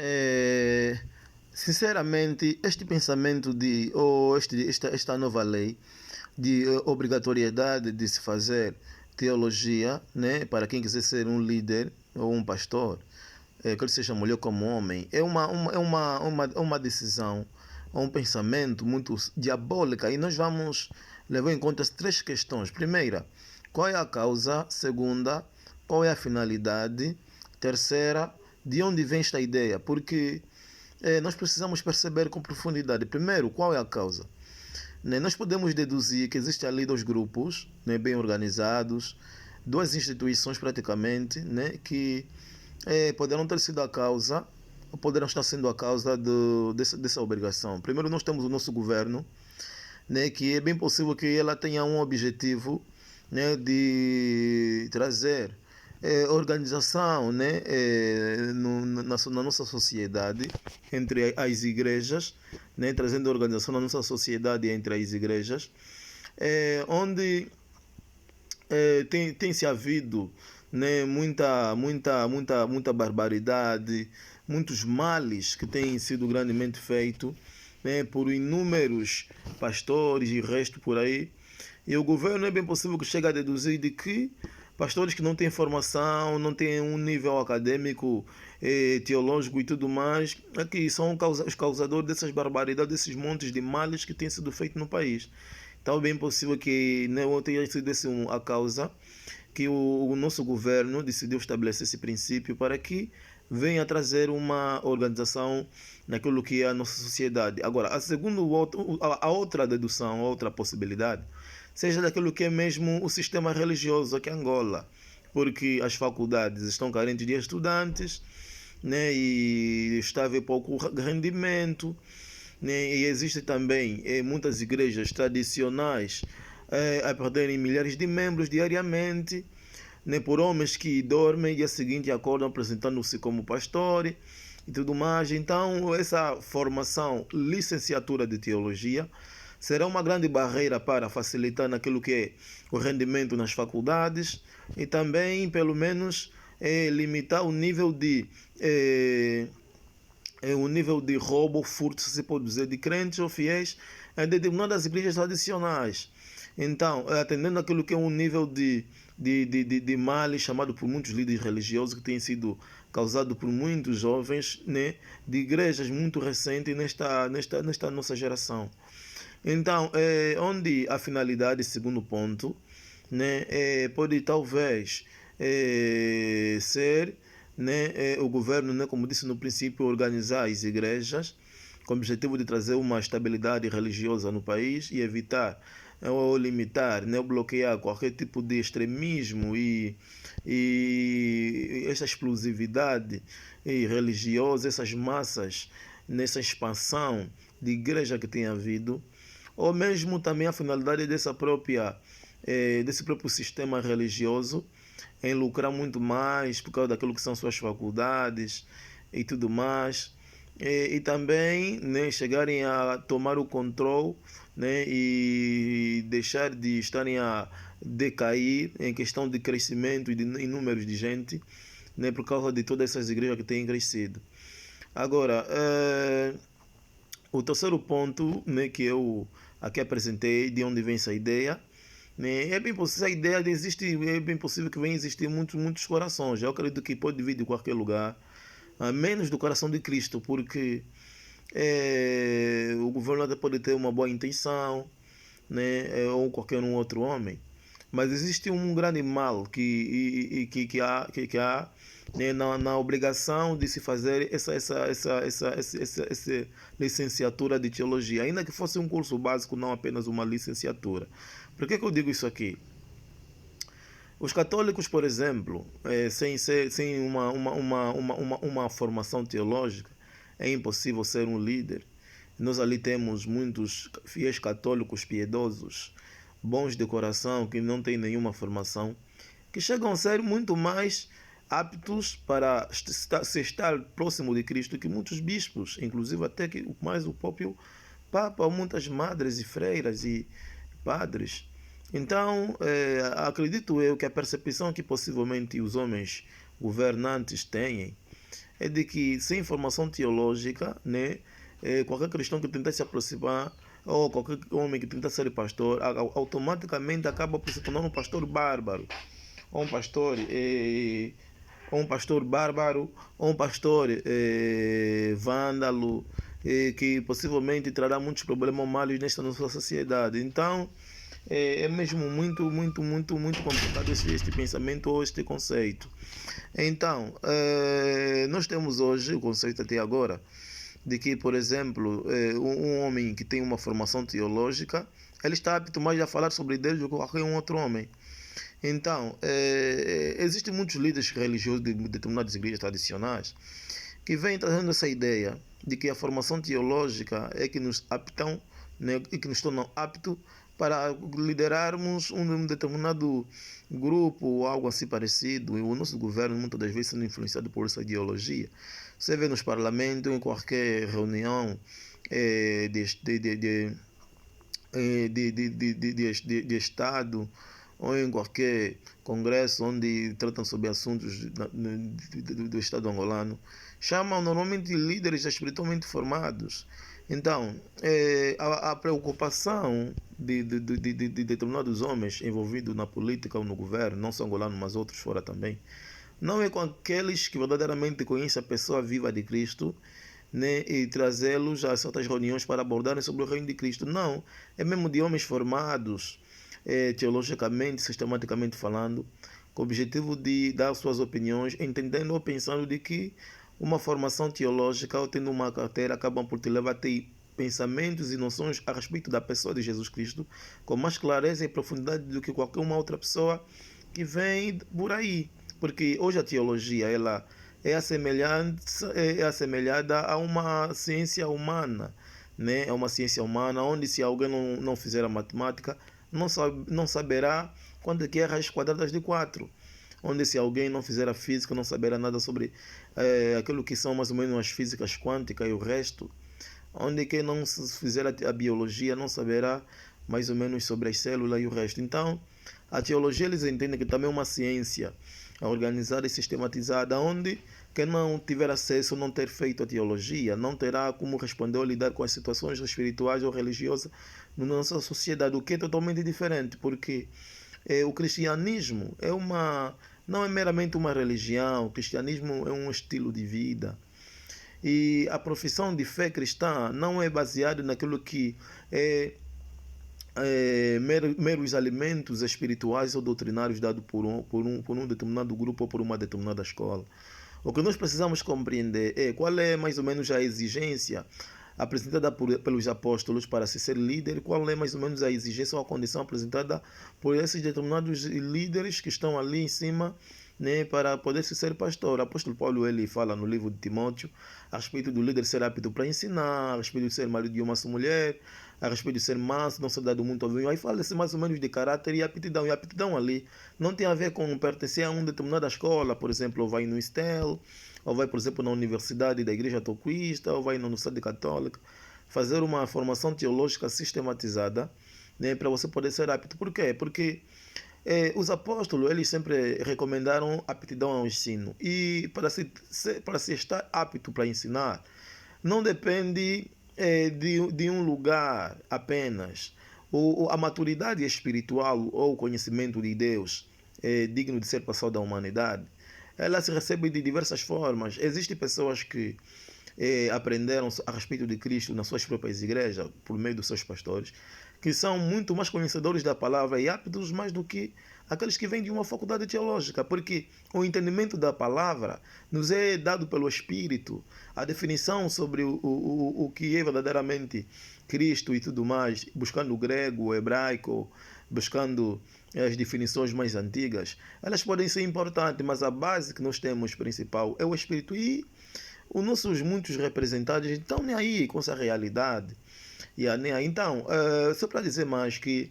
É, sinceramente, este pensamento ou esta nova lei de obrigatoriedade de se fazer teologia, né, para quem quiser ser um líder ou um pastor, que ele seja mulher como homem, é uma decisão, um pensamento muito diabólica, e nós vamos levar em conta as três questões. Primeira, qual é a causa? Segunda, qual é a finalidade? Terceira, de onde vem esta ideia? Porque nós precisamos perceber com profundidade. Primeiro, qual é a causa? Nós podemos deduzir que existem ali dois grupos, né, bem organizados, duas instituições praticamente, né, que poderão ter sido a causa, ou poderão estar sendo a causa dessa obrigação. Primeiro, nós temos o nosso governo, né, que é bem possível que ela tenha um objetivo, né, de trazer organização, né, na nossa sociedade, entre as igrejas, né, trazendo organização na nossa sociedade entre as igrejas, onde tem se havido, né, muita barbaridade, muitos males que têm sido grandemente feitos, né, por inúmeros pastores e resto por aí. E o governo é bem possível que chegue a deduzir de que pastores que não têm formação, não têm um nível acadêmico, teológico e tudo mais, aqui são os causadores dessas barbaridades, desses montes de males que têm sido feitos no país. Então é bem possível que não tenha sido essa a causa que o nosso governo decidiu estabelecer esse princípio para que venha trazer uma organização naquilo que é a nossa sociedade. Agora, a outra dedução, a outra possibilidade, seja daquilo que é mesmo o sistema religioso aqui em Angola, porque as faculdades estão carentes de estudantes, né, e está a haver pouco rendimento, né, e existe também muitas igrejas tradicionais a perderem milhares de membros diariamente, né, por homens que dormem e dia seguinte acordam apresentando-se como pastores e tudo mais. Então, essa formação, licenciatura de teologia, será uma grande barreira para facilitar naquilo que é o rendimento nas faculdades e também, pelo menos, limitar o nível de roubo, furto, se pode dizer, de crentes ou fiéis em determinadas igrejas tradicionais. Então, atendendo aquilo que é um nível de mal chamado por muitos líderes religiosos, que tem sido causado por muitos jovens, né, de igrejas muito recentes nesta nossa geração. Então, onde a finalidade, segundo ponto, né, pode talvez ser, né, o governo, né, como disse no princípio, organizar as igrejas com o objetivo de trazer uma estabilidade religiosa no país e evitar ou limitar, né, ou bloquear qualquer tipo de extremismo e essa explosividade religiosa, essas massas, nessa expansão de igreja que tem havido, ou mesmo também a finalidade desse próprio sistema religioso em lucrar muito mais por causa daquilo que são suas faculdades e tudo mais, e também, né, chegarem a tomar o controle, né, e deixar de estarem a decair em questão de crescimento e em números de gente, né, por causa de todas essas igrejas que têm crescido. Agora, o terceiro ponto, né, que eu aqui apresentei, de onde vem essa ideia, né, é bem possível, a ideia de existir, é bem possível que venha existir muitos corações. Eu acredito que pode vir de qualquer lugar, a menos do coração de Cristo, porque o governo até pode ter uma boa intenção, né, ou qualquer um outro homem, mas existe um grande mal que há, né, na obrigação de se fazer essa licenciatura de teologia, ainda que fosse um curso básico, não apenas uma licenciatura. Por que eu digo isso aqui? Os católicos, por exemplo, sem uma formação teológica, é impossível ser um líder. Nós ali temos muitos fiéis católicos piedosos, bons de coração, que não têm nenhuma formação, que chegam a ser muito mais aptos para se estar próximo de Cristo que muitos bispos, inclusive até que mais o próprio Papa, muitas madres e freiras e padres. Então, acredito eu que a percepção que possivelmente os homens governantes têm é de que sem formação teológica, né, qualquer cristão que tentar se aproximar, ou qualquer homem que tenta ser pastor, automaticamente acaba por se tornar um pastor bárbaro, ou um pastor, ou um pastor bárbaro, ou um pastor vândalo, que possivelmente trará muitos problemas malos nesta nossa sociedade. Então, é mesmo muito complicado este pensamento ou este conceito. Então, nós temos hoje o conceito até agora de que, por exemplo, um homem que tem uma formação teológica, ele está apto mais a falar sobre Deus do que qualquer um outro homem. Então, existem muitos líderes religiosos de determinadas igrejas tradicionais que vêm trazendo essa ideia de que a formação teológica é que nos aptam, né, e que nos tornam aptos para liderarmos um determinado grupo ou algo assim parecido. E o nosso governo muitas das vezes sendo influenciado por essa ideologia. Você vê nos parlamentos, em qualquer reunião de Estado, ou em qualquer congresso onde tratam sobre assuntos do Estado angolano, chamam normalmente líderes espiritualmente formados. Então, a preocupação de determinados homens envolvidos na política ou no governo, não só angolanos, mas outros fora também, não é com aqueles que verdadeiramente conhecem a pessoa viva de Cristo, né, e trazê-los a certas reuniões para abordarem sobre o reino de Cristo. Não, é mesmo de homens formados, teologicamente, sistematicamente falando, com o objetivo de dar suas opiniões, entendendo ou pensando de que uma formação teológica ou tendo uma carteira acabam por te levar a ter pensamentos e noções a respeito da pessoa de Jesus Cristo com mais clareza e profundidade do que qualquer uma outra pessoa que vem por aí. Porque hoje a teologia ela é assemelhada a uma ciência humana, né? É uma ciência humana onde se alguém não fizer a matemática, não saberá quanto é que é raiz quadradas de 4. Onde se alguém não fizer a física, não saberá nada sobre aquilo que são mais ou menos as físicas quânticas e o resto. Onde quem não fizer a biologia não saberá mais ou menos sobre as células e o resto. Então, a teologia eles entendem que também é uma ciência organizada e sistematizada, onde quem não tiver acesso, não ter feito a teologia, não terá como responder ou lidar com as situações espirituais ou religiosas na nossa sociedade, o que é totalmente diferente, porque o cristianismo não é meramente uma religião, o cristianismo é um estilo de vida. E a profissão de fé cristã não é baseada naquilo que é meros alimentos espirituais ou doutrinários dados por um determinado grupo ou por uma determinada escola. O que nós precisamos compreender é qual é mais ou menos a exigência apresentada pelos apóstolos para se ser líder, qual é mais ou menos a exigência ou a condição apresentada por esses determinados líderes que estão ali em cima, né, para poder se ser pastor. O apóstolo Paulo ele fala no livro de Timóteo a respeito do líder ser apto para ensinar, a respeito de ser marido de uma só mulher, a respeito de ser manso, não ser dado muito ao vinho. Aí fala-se mais ou menos de caráter e aptidão. E a aptidão ali não tem a ver com pertencer a uma determinada escola, por exemplo, ou vai no Estel, ou vai, por exemplo, na universidade da igreja toquista, ou vai na universidade católica, fazer uma formação teológica sistematizada, né, para você poder ser apto. Por quê? Porque os apóstolos eles sempre recomendaram aptidão ao ensino. E para se estar apto para ensinar, não depende de um lugar apenas. A maturidade espiritual ou o conhecimento de Deus digno de ser passado à humanidade, ela se recebe de diversas formas. Existem pessoas que aprenderam a respeito de Cristo nas suas próprias igrejas, por meio dos seus pastores, que são muito mais conhecedores da palavra e aptos mais do que aqueles que vêm de uma faculdade teológica, porque o entendimento da palavra nos é dado pelo Espírito, a definição sobre o que é verdadeiramente Cristo e tudo mais, buscando o grego, o hebraico, buscando as definições mais antigas, elas podem ser importantes, mas a base que nós temos principal é o Espírito. E os nossos muitos representantes estão nem aí com essa realidade. Então, só para dizer mais que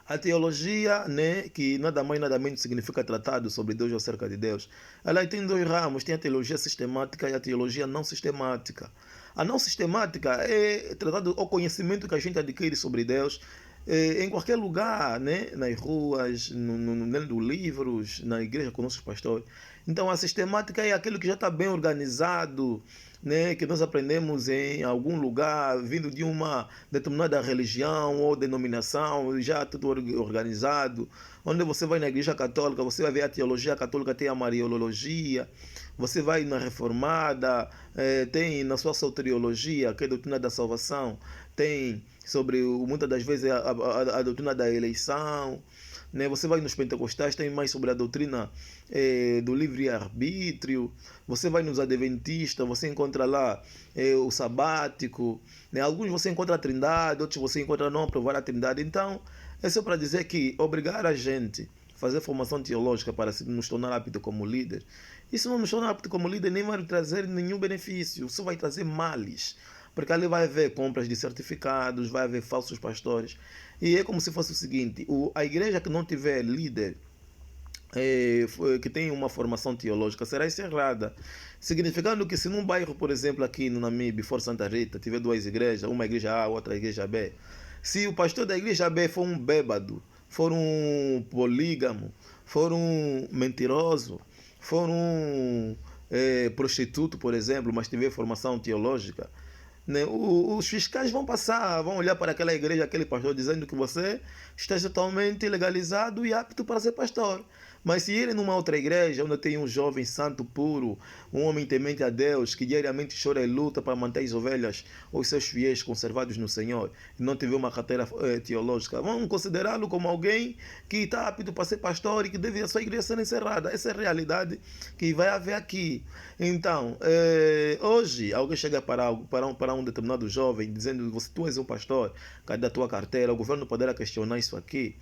a teologia, né, que nada mais nada menos significa tratado sobre Deus ou acerca de Deus, ela tem dois ramos, tem a teologia sistemática e a teologia não sistemática. A não sistemática é tratado o conhecimento que a gente adquire sobre Deus, em qualquer lugar, né? Nas ruas, lendo livros, na igreja com nossos pastores. Então a sistemática é aquilo que já está bem organizado, né? Que nós aprendemos em algum lugar, vindo de uma determinada religião ou denominação, já tudo organizado. Onde você vai na igreja católica, você vai ver a teologia católica, tem a mariologia. Você vai na reformada, tem na sua soteriologia, que é a doutrina da salvação, tem sobre, muitas das vezes, a doutrina da eleição, né? Você vai nos pentecostais, tem mais sobre a doutrina do livre-arbítrio. Você vai nos adventistas, você encontra lá o sabático, né? Alguns você encontra a trindade, outros você encontra não aprovar a trindade. Então, é só para dizer que obrigar a gente a fazer formação teológica para nos tornar apto como líder, isso não nos torna apto como líder, nem vai trazer nenhum benefício, só vai trazer males. Porque ali vai haver compras de certificados, vai haver falsos pastores. E é como se fosse o seguinte: a igreja que não tiver líder, que tem uma formação teológica, será encerrada. Significando que se num bairro, por exemplo, aqui no Namibe, for Santa Rita, tiver duas igrejas, uma igreja A, outra igreja B, se o pastor da igreja B for um bêbado, for um polígamo, for um mentiroso, for um prostituto, por exemplo, mas tiver formação teológica, né? Os fiscais vão passar, vão olhar para aquela igreja, aquele pastor, dizendo que você está totalmente legalizado e apto para ser pastor. Mas se ele numa outra igreja, onde tem um jovem santo puro, um homem temente a Deus, que diariamente chora e luta para manter as ovelhas ou os seus fiéis conservados no Senhor, e não tiver uma carteira teológica, vão considerá-lo como alguém que está apto para ser pastor e que deve a sua igreja ser encerrada. Essa é a realidade que vai haver aqui. Então, hoje, alguém chega para um determinado jovem, dizendo: tu és um pastor, cadê a tua carteira? O governo poderá questionar isso aqui.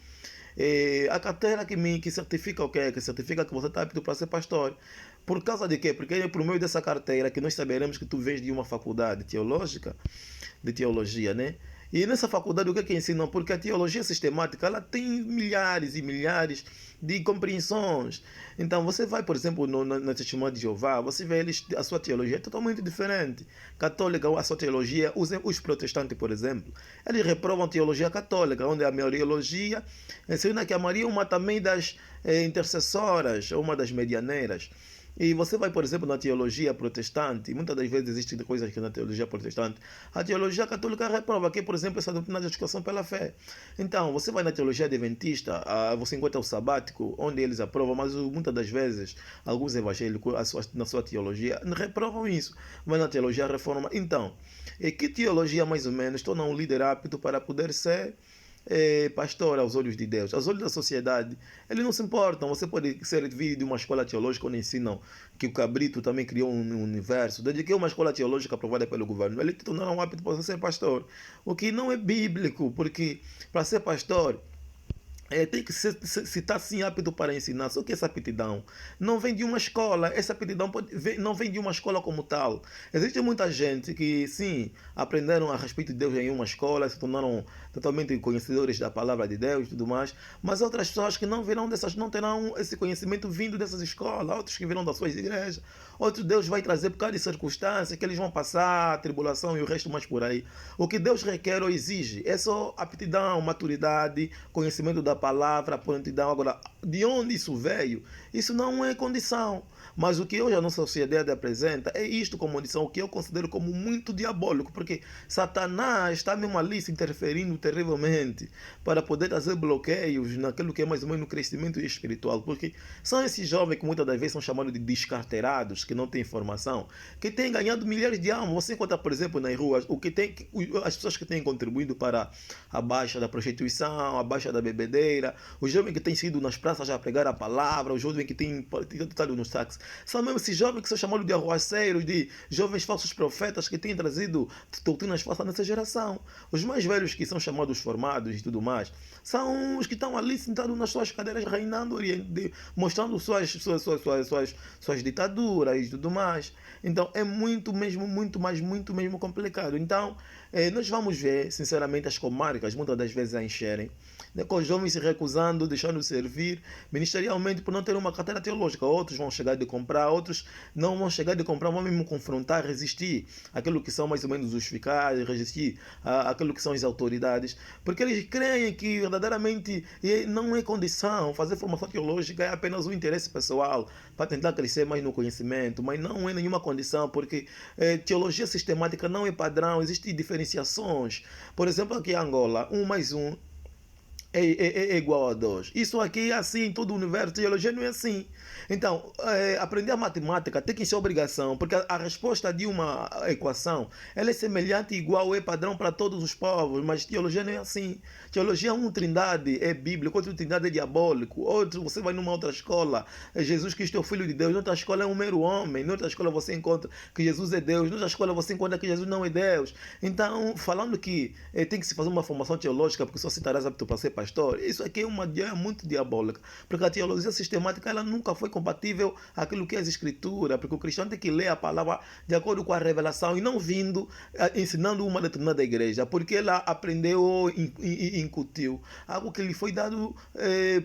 A carteira que certifica o quê? Que certifica que você está apto para ser pastor. Por causa de quê? Porque é por meio dessa carteira que nós saberemos que tu vens de uma faculdade teológica, de teologia, né? E nessa faculdade o que é que ensinam? Porque a teologia sistemática, ela tem milhares e milhares de compreensões. Então você vai, por exemplo, na Testemunha de Jeová, você vê a sua teologia é totalmente diferente. Católica, a sua teologia, os protestantes, por exemplo, eles reprovam a teologia católica, onde a Mariologia ensina que a Maria é uma também das intercessoras, uma das medianeiras. E você vai, por exemplo, na teologia protestante, muitas das vezes existem coisas que na teologia protestante, a teologia católica reprova, que, por exemplo, essa doutrina da justificação pela fé. Então, você vai na teologia adventista, você encontra o sabático, onde eles aprovam, mas muitas das vezes, alguns evangélicos, na sua teologia, reprovam isso. Vai na teologia reforma. Então, que teologia, mais ou menos, torna um líder apto para poder ser pastor aos olhos de Deus, aos olhos da sociedade? Eles não se importam. Você pode ser vir de uma escola teológica onde ensinam que o cabrito também criou um universo, desde que é uma escola teológica aprovada pelo governo, eles te tornaram apto para ser pastor, o que não é bíblico, porque para ser pastor tem que se estar sim apto para ensinar. Só que essa aptidão não vem de uma escola. Essa aptidão não vem de uma escola como tal. Existe muita gente que sim aprenderam a respeito de Deus em uma escola, se tornaram totalmente conhecedores da palavra de Deus e tudo mais, mas outras pessoas que não virão dessas, não terão esse conhecimento vindo dessas escolas, outros que virão das suas igrejas, outros Deus vai trazer por causa de circunstâncias que eles vão passar, a tribulação e o resto mais por aí. O que Deus requer ou exige é só aptidão, maturidade, conhecimento da palavra, prontidão. Agora, de onde isso veio? Isso não é condição. Mas o que hoje a nossa sociedade apresenta é isto como condição, o que eu considero como muito diabólico, porque Satanás está mesmo ali se interferindo terrivelmente para poder trazer bloqueios naquilo que é mais ou menos o crescimento espiritual, porque são esses jovens que muitas das vezes são chamados de descarteirados, que não têm formação, que têm ganhado milhares de almas. Você encontra, por exemplo, nas ruas, as pessoas que têm contribuído para a baixa da prostituição, a baixa da bebedeira, os jovens que têm sido nas praças a pregar a palavra, os jovens que têm estado nos táxis, são mesmo esses jovens que são chamados de arruaceiros, de jovens falsos profetas que têm trazido doutrinas falsas nessa geração. Os mais velhos, que são chamados formados e tudo mais, são os que estão ali sentados nas suas cadeiras reinando, mostrando suas ditaduras e tudo mais. Então é muito mesmo complicado. Então nós vamos ver, sinceramente, as comarcas muitas das vezes a encherem, né, com jovens se recusando, deixando de servir ministerialmente por não ter uma carteira teológica. Outros vão chegar de comprar, outros não vão chegar de comprar, vão mesmo confrontar, resistir aquilo que são mais ou menos os fiscais, resistir aquilo que são as autoridades, porque eles creem que verdadeiramente não é condição fazer formação teológica, é apenas um interesse pessoal para tentar crescer mais no conhecimento, mas não é nenhuma condição, porque teologia sistemática não é padrão, existem diferenciações. Por exemplo, aqui em Angola, 1 mais 1 é igual a 2. Isso aqui é assim em todo o universo, teologia não é assim. Então, aprender a matemática tem que ser obrigação, porque a resposta de uma equação ela é semelhante e igual, é padrão para todos os povos, mas teologia não é assim. Teologia, uma trindade é bíblico, outra trindade é diabólico, outro você vai numa outra escola, Jesus Cristo é o Filho de Deus, noutra escola é um mero homem, noutra escola você encontra que Jesus é Deus, noutra escola você encontra que Jesus não é Deus. Então, falando que tem que se fazer uma formação teológica porque só citarás apto para ser pastor, isso aqui é uma ideia muito diabólica, porque a teologia sistemática ela nunca foi compatível àquilo que é as escrituras, porque o cristão tem que ler a palavra de acordo com a revelação e não vindo ensinando uma determinada igreja, porque ela aprendeu e incutiu algo que lhe foi dado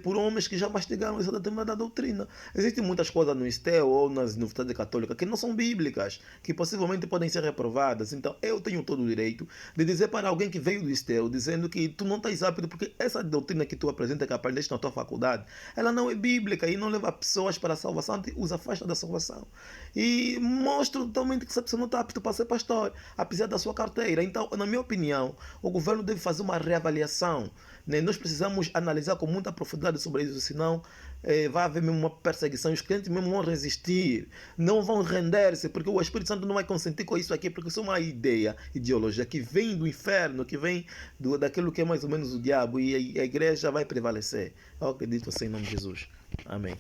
por homens que já mastigaram essa determinada doutrina. Existem muitas coisas no ISTEL ou nas universidades católicas que não são bíblicas, que possivelmente podem ser reprovadas. Então eu tenho todo o direito de dizer para alguém que veio do ISTEL, dizendo que tu não estás apto porque essa doutrina que tu apresenta, que aprendeste na tua faculdade, ela não é bíblica e não leva pessoas para a salvação, os afasta da salvação. E mostra totalmente que essa pessoa não está apto para ser pastor, apesar da sua carteira. Então, na minha opinião, o governo deve fazer uma reavaliação. Né? Nós precisamos analisar com muita profundidade sobre isso, senão vai haver mesmo uma perseguição, os crentes mesmo vão resistir, não vão render-se, porque o Espírito Santo não vai consentir com isso aqui, porque isso é uma ideologia que vem do inferno, que vem daquilo que é mais ou menos o diabo, e a igreja vai prevalecer. Eu acredito assim em nome de Jesus. Amém.